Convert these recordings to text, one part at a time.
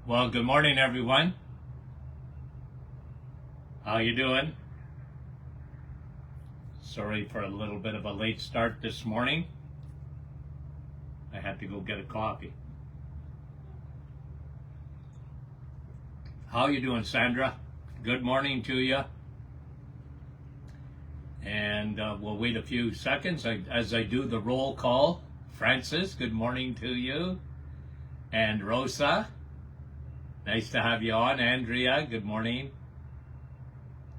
Well, good morning, everyone. How you doing? Sorry for a little bit of a late start this morning. I had to go get a coffee. How you doing, Sandra? Good morning to you. And we'll wait a few seconds as I do the roll call. Francis, good morning to you. And Rosa, nice to have you on. Andrea, good morning.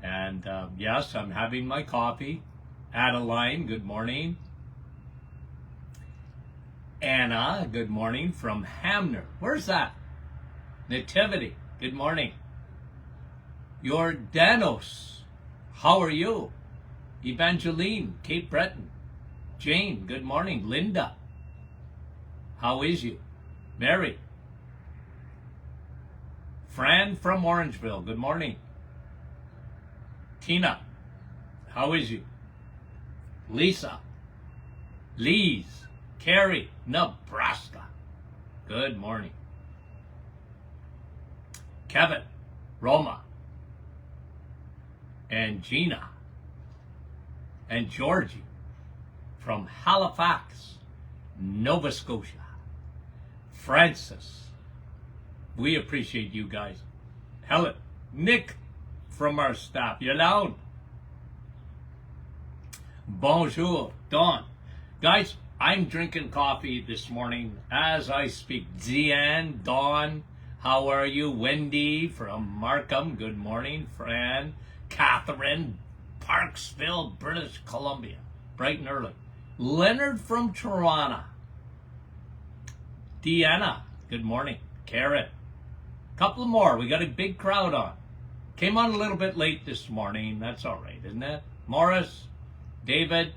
And yes, I'm having my coffee. Adeline, good morning. Anna, good morning from Hamner. Where's that? Nativity, good morning. Jordanos, how are you? Evangeline, Cape Breton. Jane, good morning. Linda, how is you? Mary. Fran from Orangeville, good morning. Tina, how is you? Lisa, Lee's, Carrie, Nebraska, good morning. Kevin, Roma, and Gina, and Georgie from Halifax, Nova Scotia. Francis, we appreciate you guys. Helen, Nick from our staff, Yolande. Bonjour, Dawn. Guys, I'm drinking coffee this morning as I speak. Zian, Dawn, how are you? Wendy from Markham, good morning. Fran, Catherine, Parksville, British Columbia, bright and early. Leonard from Toronto. Deanna, good morning. Karen, couple more. We got a big crowd on. Came on a little bit late this morning. That's all right, isn't it? Morris, David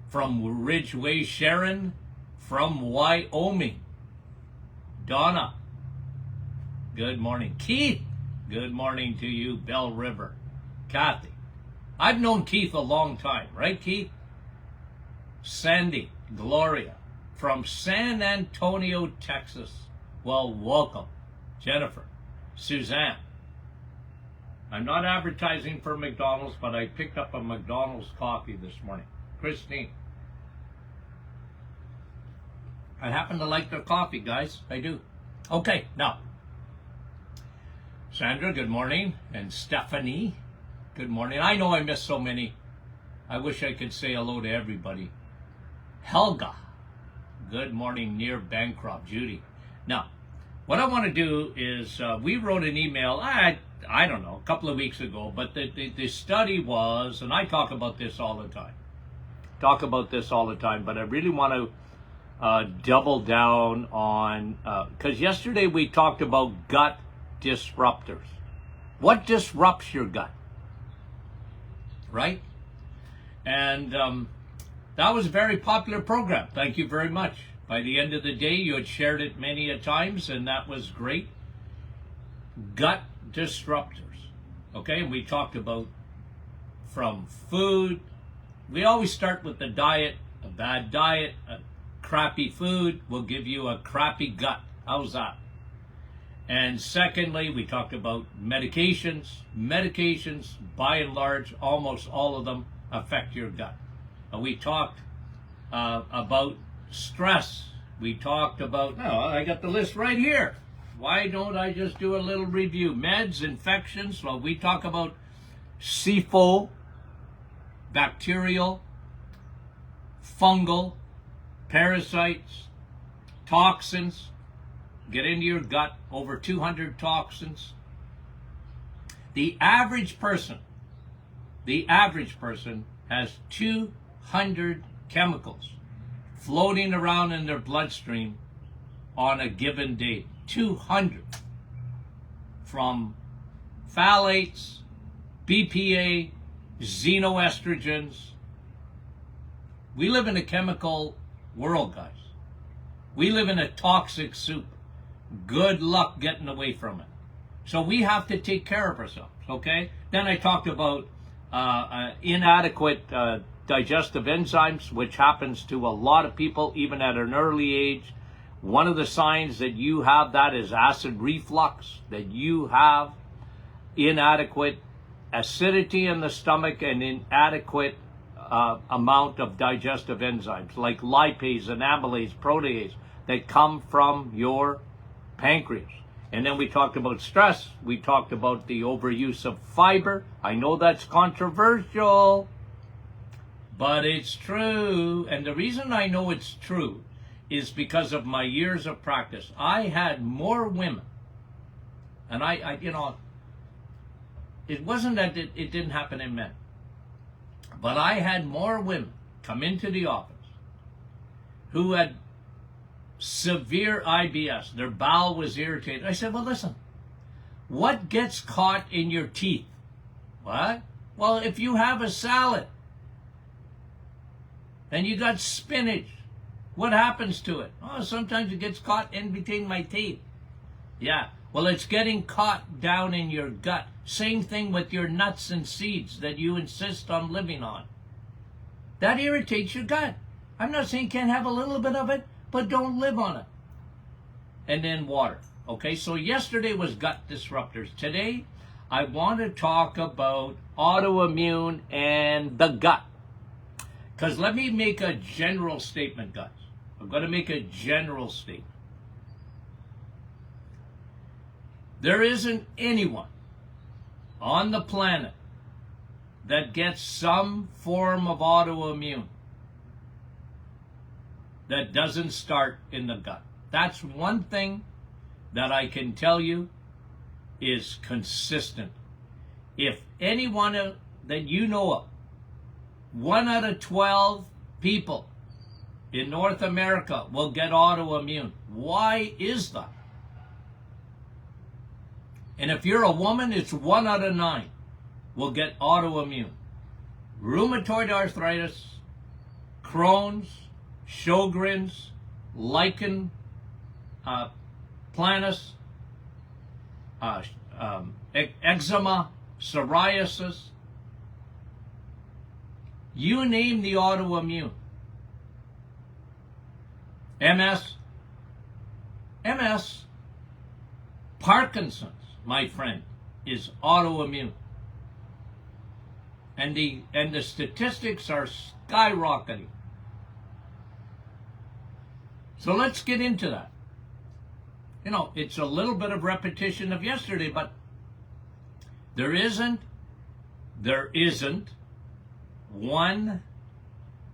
from Ridgeway, Sharon from Wyoming. Donna, good morning. Keith, good morning to you. Bell River. Kathy, I've known Keith a long time, right, Keith? Sandy, Gloria from San Antonio, Texas. Well, welcome. Jennifer, Suzanne. I'm not advertising for McDonald's, but I picked up a McDonald's coffee this morning. Christine. I happen to like their coffee, guys. I do. Okay, now. Sandra, good morning. And Stephanie, good morning. I know I missed so many. I wish I could say hello to everybody. Helga, good morning, near Bancroft. Judy. Now, what I want to do is, we wrote an email, I don't know, a couple of weeks ago, but the study was, and I talk about this all the time, but I really want to double down on, because yesterday we talked about gut disruptors. What disrupts your gut? Right? And that was a very popular program. Thank you very much. By the end of the day, you had shared it many a times, and that was great. Gut disruptors. Okay, and we talked about from food. We always start with the diet. A bad diet, a crappy food will give you a crappy gut. How's that? And secondly, we talked about medications. Medications, by and large, almost all of them affect your gut. We talked about stress. We talked about, no, I got the list right here. Why don't I just do a little review? Meds, infections. Well, we talk about SIFO, bacterial, fungal, parasites, toxins. Get into your gut, over 200 toxins. The average person has 200 chemicals floating around in their bloodstream on a given day. 200. From phthalates, BPA, xenoestrogens. We live in a chemical world, guys. We live in a toxic soup. Good luck getting away from it. So we have to take care of ourselves, okay? Then I talked about inadequate digestive enzymes, which happens to a lot of people, even at an early age. One of the signs that you have that is acid reflux, that you have inadequate acidity in the stomach and inadequate amount of digestive enzymes like lipase and amylase, protease that come from your pancreas. And then we talked about stress. We talked about the overuse of fiber. I know that's controversial, but it's true. And the reason I know it's true is because of my years of practice. I had more women, and I it wasn't that it didn't happen in men, but I had more women come into the office who had severe IBS. Their bowel was irritated. I said, well, listen, what gets caught in your teeth? What? Well, if you have a salad and you got spinach, what happens to it? Oh, sometimes it gets caught in between my teeth. Yeah, well, it's getting caught down in your gut. Same thing with your nuts and seeds that you insist on living on. That irritates your gut. I'm not saying you can't have a little bit of it, but don't live on it. And then water. Okay, so yesterday was gut disruptors. Today, I want to talk about autoimmune and the gut. Because let me make a general statement, guys. I'm going to make a general statement. There isn't anyone on the planet that gets some form of autoimmune that doesn't start in the gut. That's one thing that I can tell you is consistent. If anyone that you know of, 1 out of 12 people in North America will get autoimmune. Why is that? And if you're a woman, it's 1 out of 9 will get autoimmune. Rheumatoid arthritis, Crohn's, Sjogren's, lichen planus, eczema, psoriasis. You name the autoimmune. MS, Parkinson's, my friend, is autoimmune. And the statistics are skyrocketing. So let's get into that. You know, it's a little bit of repetition of yesterday, but there isn't one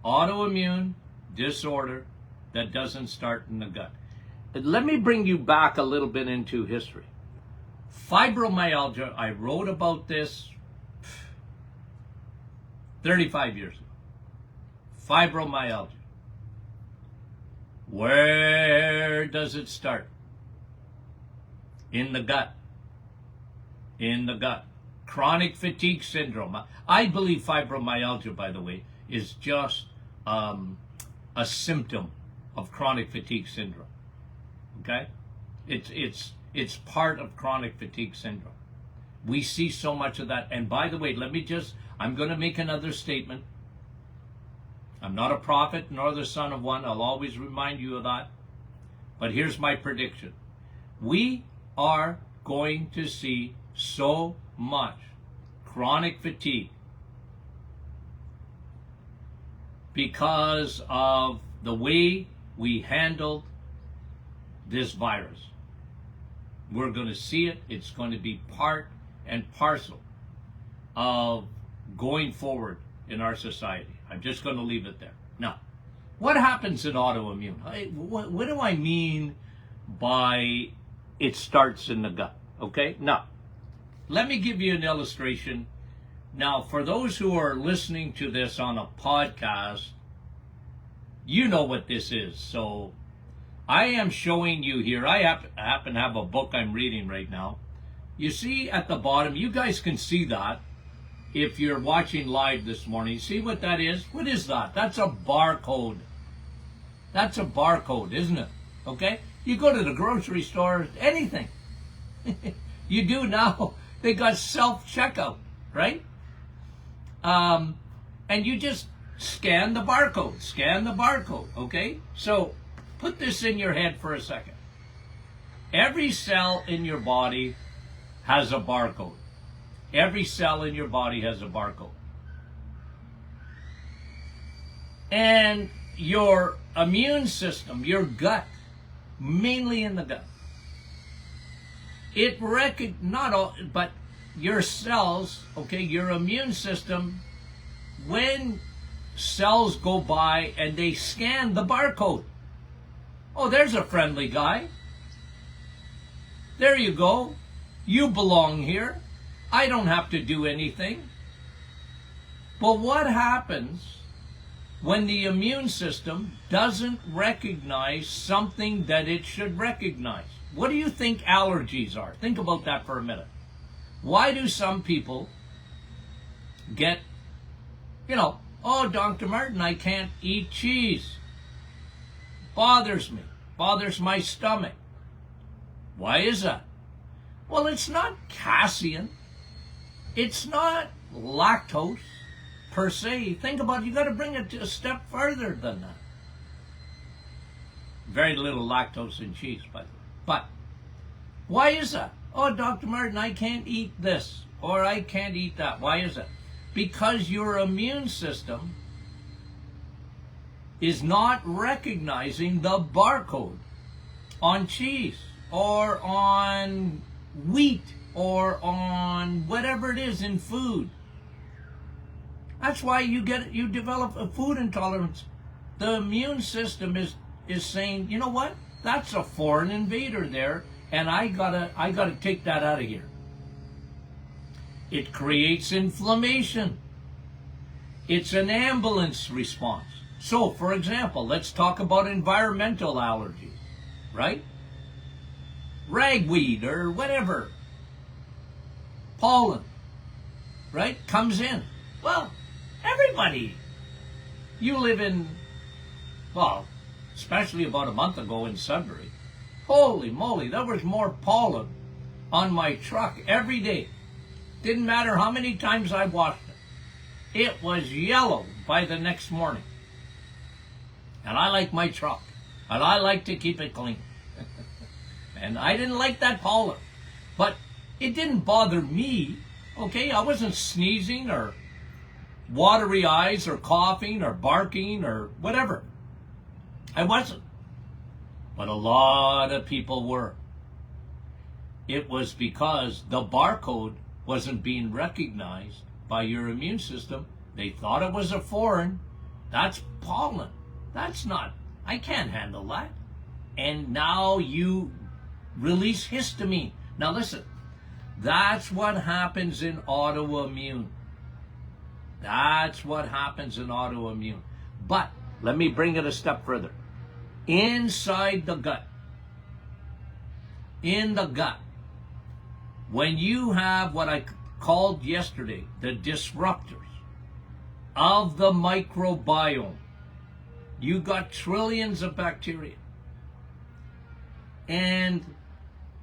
autoimmune disorder that doesn't start in the gut. Let me bring you back a little bit into history. Fibromyalgia, I wrote about this 35 years ago. Fibromyalgia. Where does it start? In the gut. In the gut. Chronic fatigue syndrome. I believe fibromyalgia, by the way, is just a symptom of chronic fatigue syndrome. Okay? It's part of chronic fatigue syndrome. We see so much of that. And by the way, I'm going to make another statement. I'm not a prophet nor the son of one. I'll always remind you of that. But here's my prediction. We are going to see so much chronic fatigue because of the way we handled this virus. We're going to see it. It's going to be part and parcel of going forward in our society. I'm just going to leave it there. Now, what happens in autoimmune? What do I mean by it starts in the gut? Okay, now, let me give you an illustration. Now, for those who are listening to this on a podcast, you know what this is. So, I am showing you here. I happen to have a book I'm reading right now. You see at the bottom, you guys can see that. If you're watching live this morning, see what that is? What is that? That's a barcode. That's a barcode, isn't it? Okay? You go to the grocery store, anything. You do now. They got self-checkout, right? And you just scan the barcode, okay? So put this in your head for a second. Every cell in your body has a barcode. Every cell in your body has a barcode. And your immune system, your gut, mainly in the gut, but your cells, okay, your immune system, when cells go by and they scan the barcode, oh, there's a friendly guy. There you go. You belong here. I don't have to do anything. But what happens when the immune system doesn't recognize something that it should recognize? What do you think allergies are? Think about that for a minute. Why do some people get, oh, Dr. Martin, I can't eat cheese. Bothers me. Bothers my stomach. Why is that? Well, it's not casein. It's not lactose per se. Think about it. You got to bring it a step further than that. Very little lactose in cheese, by the way. But why is that? Oh, Dr. Martin, I can't eat this or I can't eat that. Why is that? Because your immune system is not recognizing the barcode on cheese or on wheat or on whatever it is in food. That's why you develop a food intolerance. The immune system is saying, you know what? That's a foreign invader there, and I gotta take that out of here. It creates inflammation. It's an ambulance response. So, for example, let's talk about environmental allergies, right? Ragweed or whatever, pollen, right, comes in. Well, everybody, you live in, well, especially about a month ago in Sudbury, holy moly, there was more pollen on my truck every day. Didn't matter how many times I washed it. It was yellow by the next morning. And I like my truck. And I like to keep it clean. And I didn't like that pollen. But it didn't bother me. Okay, I wasn't sneezing or watery eyes or coughing or barking or whatever. I wasn't. But a lot of people were. It was because the barcode wasn't being recognized by your immune system. They thought it was a foreign. That's pollen. That's not, I can't handle that. And now you release histamine. Now listen, that's what happens in autoimmune. That's what happens in autoimmune. But let me bring it a step further. Inside the gut, in the gut, when you have what I called yesterday the disruptors of the microbiome, you got trillions of bacteria. And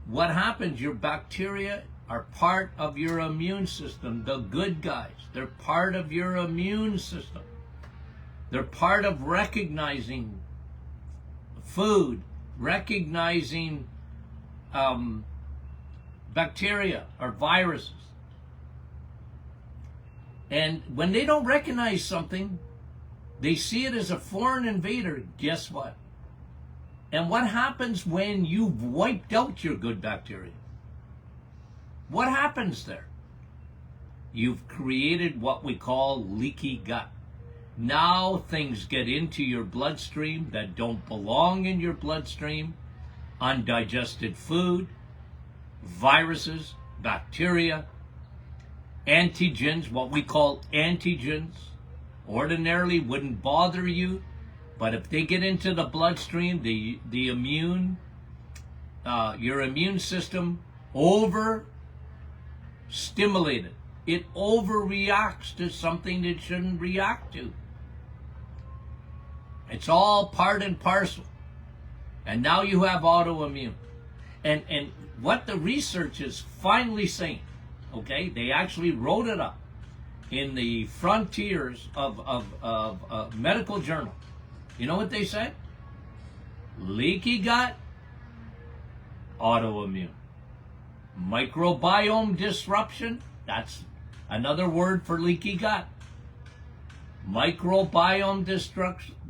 what happens, your bacteria are part of your immune system, the good guys. They're part of your immune system. They're part of recognizing food, recognizing bacteria or viruses. And when they don't recognize something, they see it as a foreign invader. Guess what? And what happens when you've wiped out your good bacteria? What happens there? You've created what we call leaky gut. Now things get into your bloodstream that don't belong in your bloodstream. Undigested food, viruses, bacteria, antigens, what we call antigens, ordinarily wouldn't bother you, but if they get into the bloodstream, the immune, your immune system overstimulated. It overreacts to something it shouldn't react to. It's all part and parcel. And now you have autoimmune. And what the research is finally saying, okay, they actually wrote it up in the frontiers of medical journal. You know what they said? Leaky gut, autoimmune. Microbiome disruption, that's another word for leaky gut. Microbiome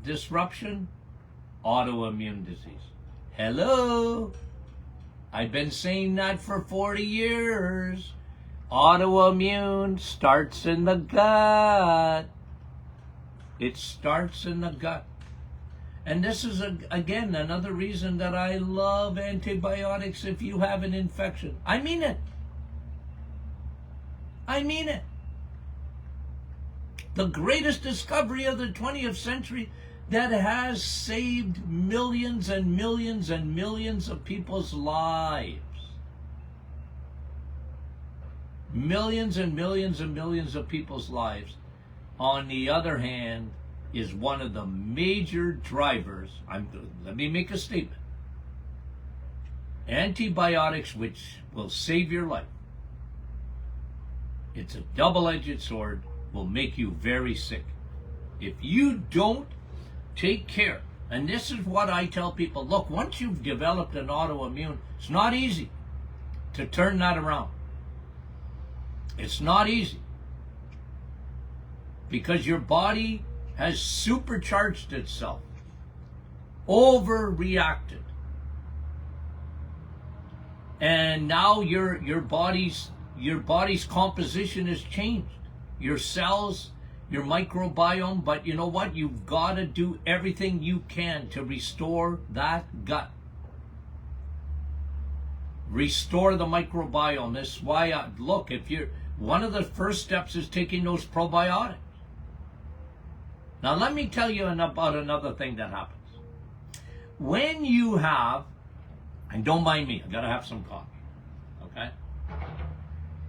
disruption, autoimmune disease. Hello? I've been saying that for 40 years. Autoimmune starts in the gut. It starts in the gut. And this is, again, another reason that I love antibiotics if you have an infection. I mean it. I mean it. The greatest discovery of the 20th century that has saved millions and millions and millions of people's lives. Millions and millions and millions of people's lives. On the other hand, is one of the major drivers. Let me make a statement. Antibiotics, which will save your life. It's a double-edged sword, will make you very sick. If you don't take care, and this is what I tell people, look, once you've developed an autoimmune, it's not easy to turn that around. It's not easy. Because your body has supercharged itself, overreacted, and now your body's composition has changed. Your cells, your microbiome, but you know what? You've got to do everything you can to restore that gut. Restore the microbiome. This is why, look, one of the first steps is taking those probiotics. Now let me tell you about another thing that happens. When you have, and don't mind me, I gotta have some coffee, okay?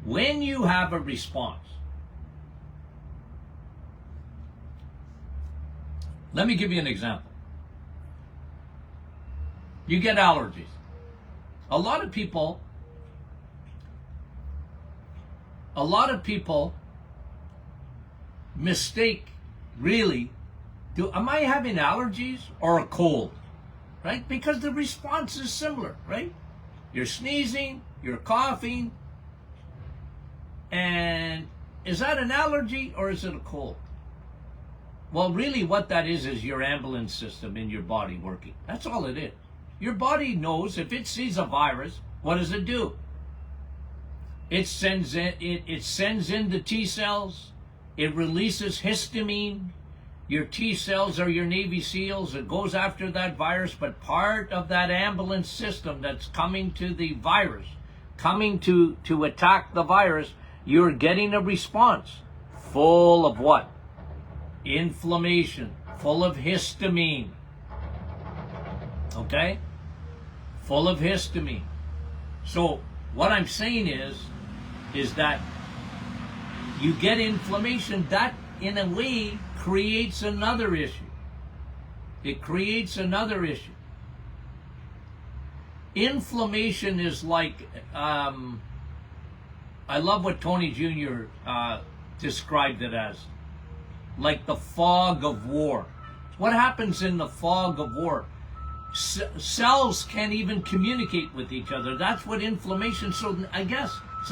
When you have a response, let me give you an example. You get allergies. A lot of people mistake, really, am I having allergies or a cold? Right? Because the response is similar, right? You're sneezing, you're coughing, and is that an allergy or is it a cold? Well, really what that is your ambulance system in your body working. That's all it is. Your body knows if it sees a virus, what does it do? It sends in the T cells. It releases histamine. Your T cells are your Navy SEALs. It goes after that virus, but part of that ambulance system that's coming to the virus, coming to attack the virus, you're getting a response full of what? Inflammation, full of histamine. Okay? Full of histamine. So what I'm saying is that you get inflammation. That, in a way, creates another issue. It creates another issue. Inflammation is like, I love what Tony Jr. Described it as, like the fog of war. What happens in the fog of war? Cells can't even communicate with each other. That's what inflammation, so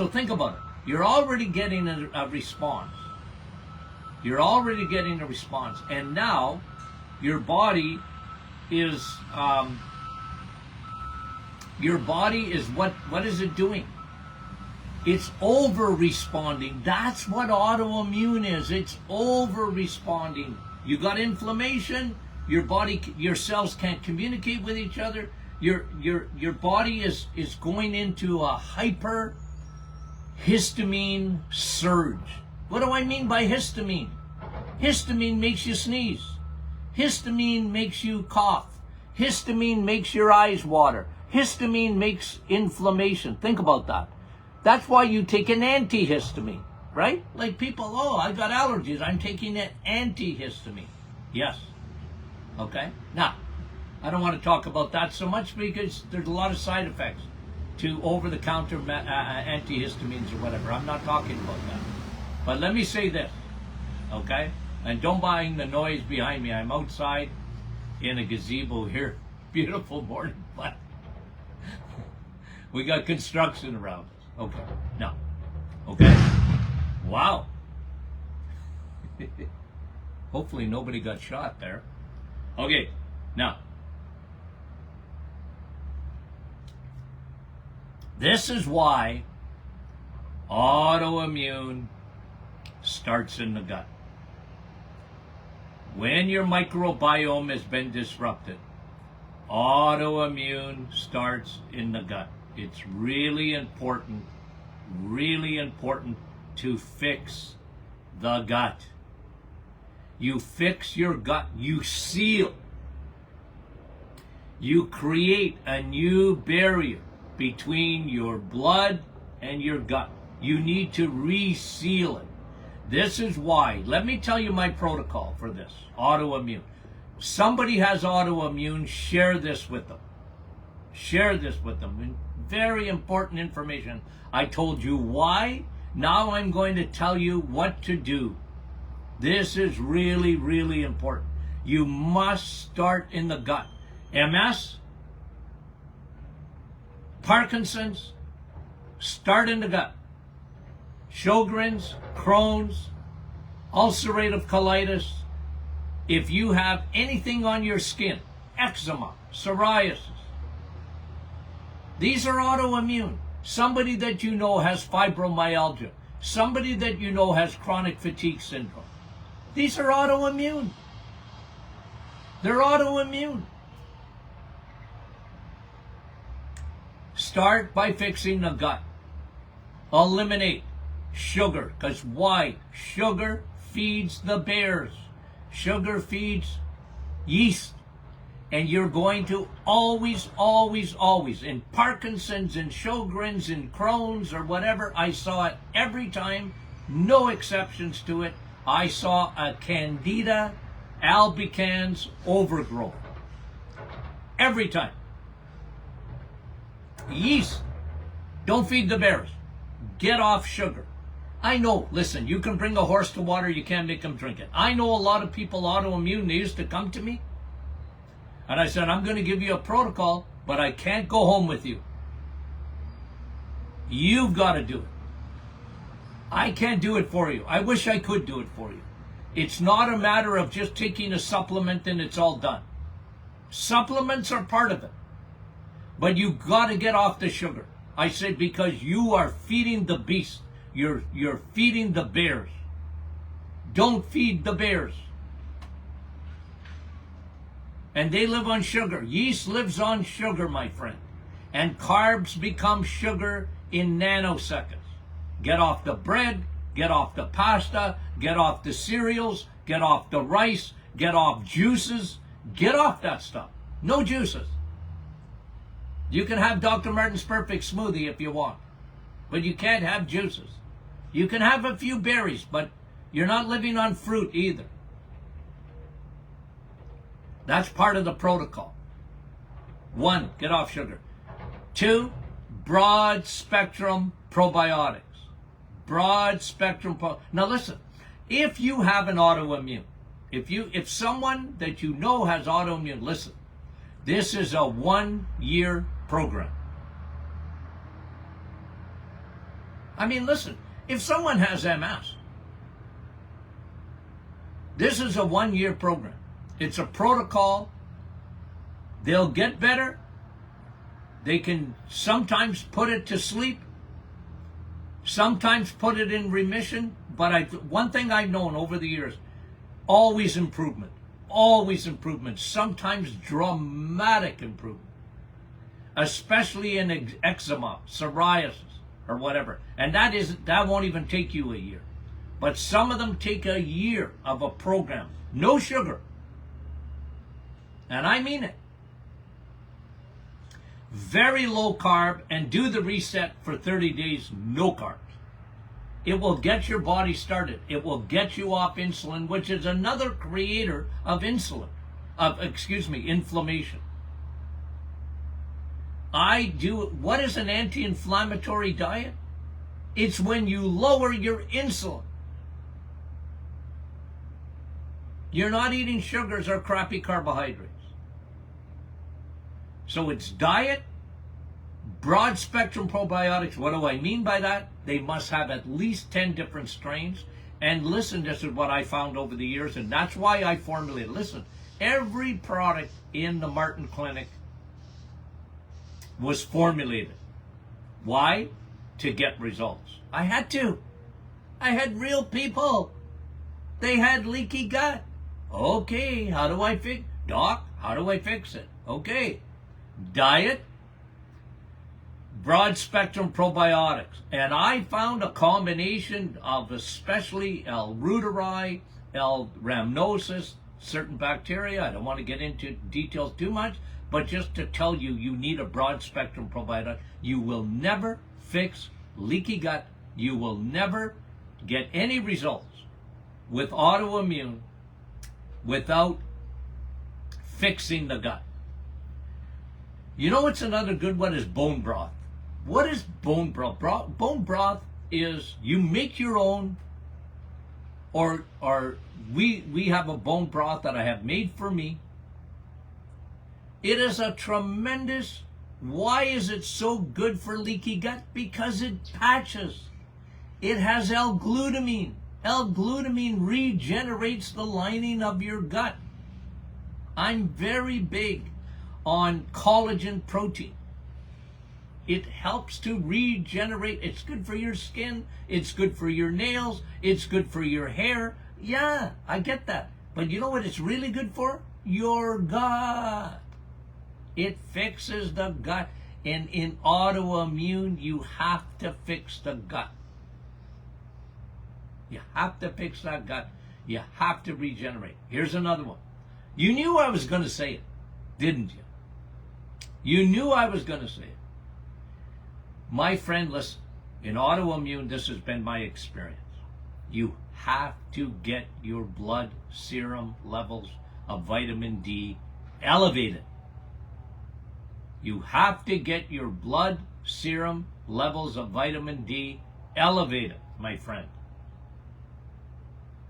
think about it. You're already getting a response. You're already getting a response. And now your body is what is it doing? It's over responding. That's what autoimmune is. It's over responding. You got inflammation, your cells can't communicate with each other. Your body is going into a hyper histamine surge. What do I mean by histamine? Histamine makes you sneeze. Histamine makes you cough. Histamine makes your eyes water. Histamine makes inflammation. Think about that. That's why you take an antihistamine, right? Like people, I got allergies, I'm taking an antihistamine. Yes. Okay? Now, I don't want to talk about that so much because there's a lot of side effects to over-the-counter antihistamines or whatever. I'm not talking about that. But let me say this, okay? And don't mind the noise behind me. I'm outside in a gazebo here beautiful morning, but we got construction around us. Okay, now, okay, wow. Hopefully nobody got shot there. Okay, now, this is why autoimmune starts in the gut. When your microbiome has been disrupted, autoimmune starts in the gut. It's really important to fix the gut. You fix your gut, you seal. You create a new barrier between your blood and your gut. You need to reseal it. This is why, let me tell you my protocol for this, autoimmune. Somebody has autoimmune, share this with them. Share this with them. Very important information. I told you why. Now I'm going to tell you what to do. This is really important. You must start in the gut. MS, Parkinson's, start in the gut. Sjogren's, Crohn's, ulcerative colitis. If you have anything on your skin, eczema, psoriasis, these are autoimmune. Somebody that you know has fibromyalgia. Somebody that you know has chronic fatigue syndrome. These are autoimmune. They're autoimmune. Start by fixing the gut. Eliminate sugar. Because why? Sugar feeds the bears. Sugar feeds yeast. And you're going to always, in Parkinson's, in Sjogren's, in Crohn's, or whatever, I saw it every time, no exceptions to it. I saw a Candida albicans overgrowth. Every time. Yeast. Don't feed the bears. Get off sugar. I know, listen, you can bring a horse to water, you can't make them drink it. I know a lot of people autoimmune, they used to come to me, and I said, I'm going to give you a protocol, but I can't go home with you. You've got to do it. I can't do it for you. I wish I could do it for you. It's not a matter of just taking a supplement and it's all done. Supplements are part of it. But you've got to get off the sugar. I said, because you are feeding the beast. You're feeding the bears. Don't feed the bears. And they live on sugar. Yeast lives on sugar, my friend. And carbs become sugar in nanoseconds. Get off the bread, get off the pasta, get off the cereals, get off the rice, get off juices. Get off that stuff. No juices. You can have Dr. Martin's Perfect Smoothie if you want, but you can't have juices. You can have a few berries, but you're not living on fruit either. That's part of the protocol. 1, get off sugar. 2, broad spectrum probiotics. Broad spectrum. Now listen, if you have an autoimmune, if someone that you know has autoimmune, listen, this is a 1-year program. I mean, listen, if someone has MS, this is a 1-year program. It's a protocol. They'll get better. They can sometimes put it to sleep, sometimes put it in remission. But one thing I've known over the years, always improvement. Always improvement. Sometimes dramatic improvement. Especially in eczema, psoriasis, or whatever. And that won't even take you a year. But some of them take a year of a program. No sugar. And I mean it. Very low carb, and do the reset for 30 days, no carbs. It will get your body started. It will get you off insulin, which is another creator of inflammation. What is an anti-inflammatory diet? It's when you lower your insulin. You're not eating sugars or crappy carbohydrates. So it's diet, broad spectrum probiotics. What do I mean by that? They must have at least 10 different strains. And listen, this is what I found over the years, and that's why I formulated. Listen, every product in the Martin Clinic was formulated. Why? To get results. I had to. I had real people. They had leaky gut. Okay, how do I fix? Doc, how do I fix it? Okay, diet, broad spectrum probiotics. And I found a combination of especially L. reuteri, L. rhamnosus, certain bacteria. I don't want to get into details too much, but just to tell you, you need a broad spectrum probiotic. You will never fix leaky gut. You will never get any results with autoimmune without fixing the gut. You know what's another good one is bone broth. What is bone broth? Bone broth is you make your own, or we have a bone broth that I have made for me. It is a tremendous. Why is it so good for leaky gut? Because it patches. It has L-glutamine. L-glutamine regenerates the lining of your gut. I'm very big on collagen protein. It helps to regenerate. It's good for your skin. It's good for your nails. It's good for your hair. Yeah, I get that. But you know what it's really good for? Your gut. It fixes the gut. And in autoimmune, you have to fix the gut. You have to fix that gut. You have to regenerate. Here's another one. You knew I was going to say it, didn't you? You knew I was going to say it. My friend, listen, in autoimmune, this has been my experience. You have to get your blood serum levels of vitamin D elevated. You have to get your blood serum levels of vitamin D elevated, my friend.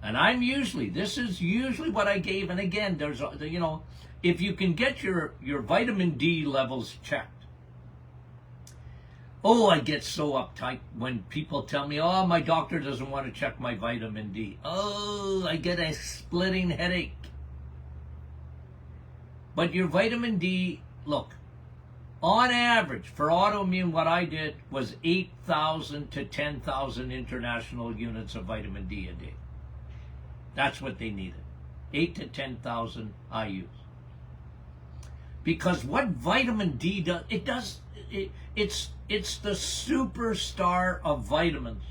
And this is usually what I gave. And again, there's, if you can get your vitamin D levels checked. Oh, I get so uptight when people tell me, oh, my doctor doesn't want to check my vitamin D. Oh, I get a splitting headache. But your vitamin D, look, on average, for autoimmune, what I did was 8,000 to 10,000 international units of vitamin D a day. That's what they needed. 8,000 to 10,000 IUs. Because what vitamin D does, it's the superstar of vitamins.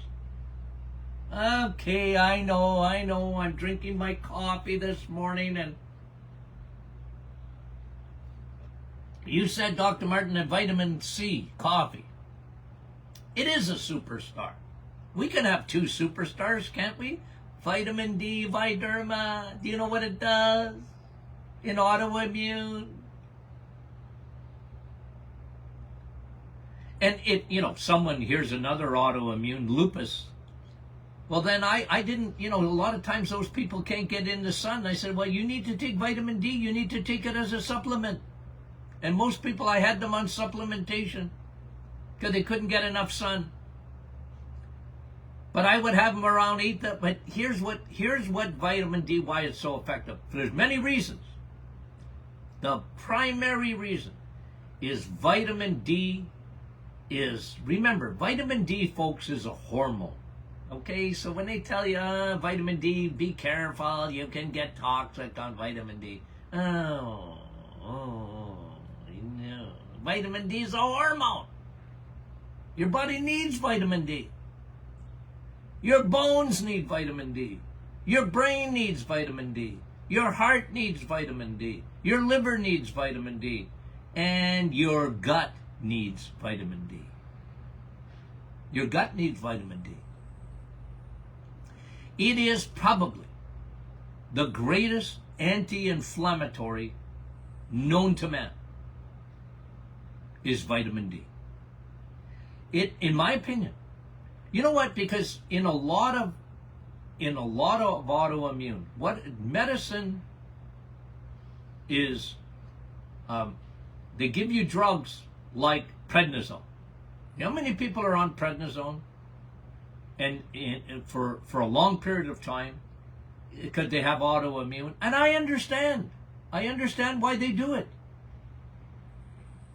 Okay, I know, I'm drinking my coffee this morning, and you said, Dr. Martin, that vitamin C, coffee. It is a superstar. We can have two superstars, can't we? Vitamin D, Viderma. Do you know what it does in autoimmune? And here's another autoimmune, lupus. Well, then I didn't, a lot of times those people can't get in the sun. I said, well, you need to take vitamin D. You need to take it as a supplement. And most people, I had them on supplementation because they couldn't get enough sun. But I would have them around 8. But here's what vitamin D, why it's so effective. There's many reasons. The primary reason is vitamin D remember, vitamin D, folks, is a hormone. Okay, so when they tell you, vitamin D, be careful, you can get toxic on vitamin D. No. Vitamin D is a hormone. Your body needs vitamin D. Your bones need vitamin D. Your brain needs vitamin D. Your heart needs vitamin D. Your liver needs vitamin D. And your gut needs vitamin D. Your gut needs vitamin D. It is probably the greatest anti-inflammatory known to man is vitamin D. In my opinion, you know what? Because in a lot of autoimmune, what medicine is they give you drugs like prednisone. You know how many people are on prednisone and for a long period of time because they have autoimmune? And I understand why they do it.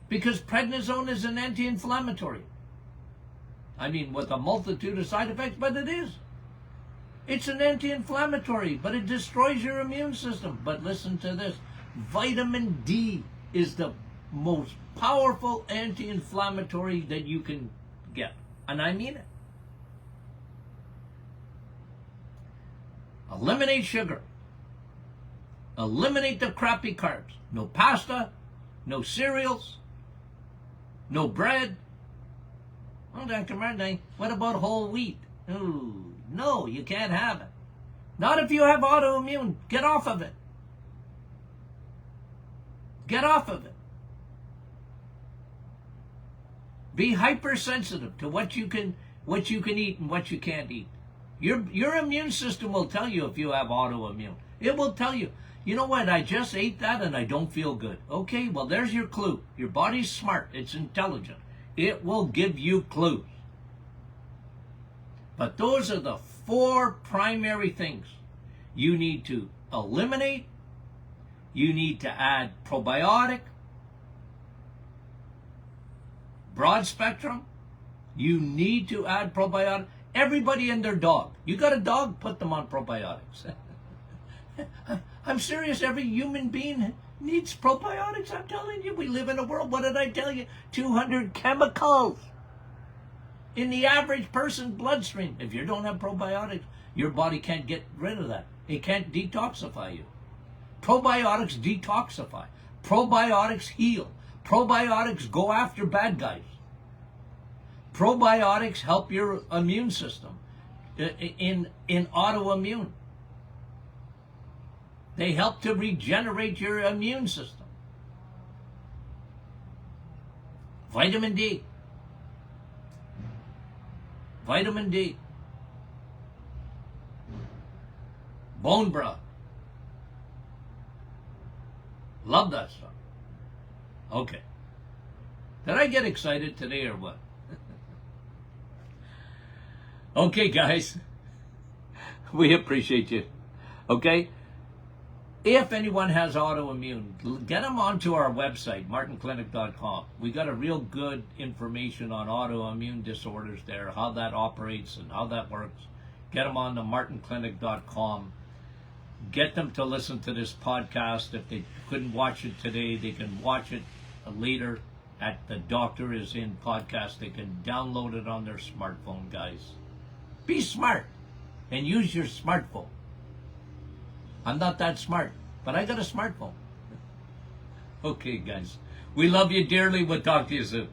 Because prednisone is an anti-inflammatory. I mean, with a multitude of side effects, but it is. It's an anti-inflammatory, but it destroys your immune system. But listen to this. Vitamin D is the most powerful anti-inflammatory that you can get. And I mean it. Eliminate sugar. Eliminate the crappy carbs. No pasta, no cereals, no bread. Well, Dr. Martin, what about whole wheat? Ooh, no, you can't have it. Not if you have autoimmune. Get off of it. Get off of it. Be hypersensitive to what you can eat and what you can't eat. Your immune system will tell you if you have autoimmune. It will tell you, you know what, I just ate that and I don't feel good. Okay, well, there's your clue. Your body's smart. It's intelligent. It will give you clues. But those are the 4 primary things you need to eliminate. You need to add probiotic, broad spectrum. You need to add probiotic. Everybody and their dog. You got a dog, put them on probiotics. I'm serious. Every human being needs probiotics. I'm telling you, we live in a world, what did I tell you? 200 chemicals in the average person's bloodstream. If you don't have probiotics, your body can't get rid of that. It can't detoxify you. Probiotics detoxify. Probiotics heal. Probiotics go after bad guys. Probiotics help your immune system in autoimmune. They help to regenerate your immune system. Vitamin D. Vitamin D. Bone broth. Love that stuff. Okay. Did I get excited today or what? Okay, guys. We appreciate you. Okay? If anyone has autoimmune, get them onto our website, martinclinic.com. We got a real good information on autoimmune disorders there, how that operates and how that works. Get them on to martinclinic.com. Get them to listen to this podcast. If they couldn't watch it today, they can watch it later at the Doctor Is In podcast. They can download it on their smartphone, guys. Be smart and use your smartphone. I'm not that smart, but I got a smartphone. Okay, guys. We love you dearly. We'll talk to you soon.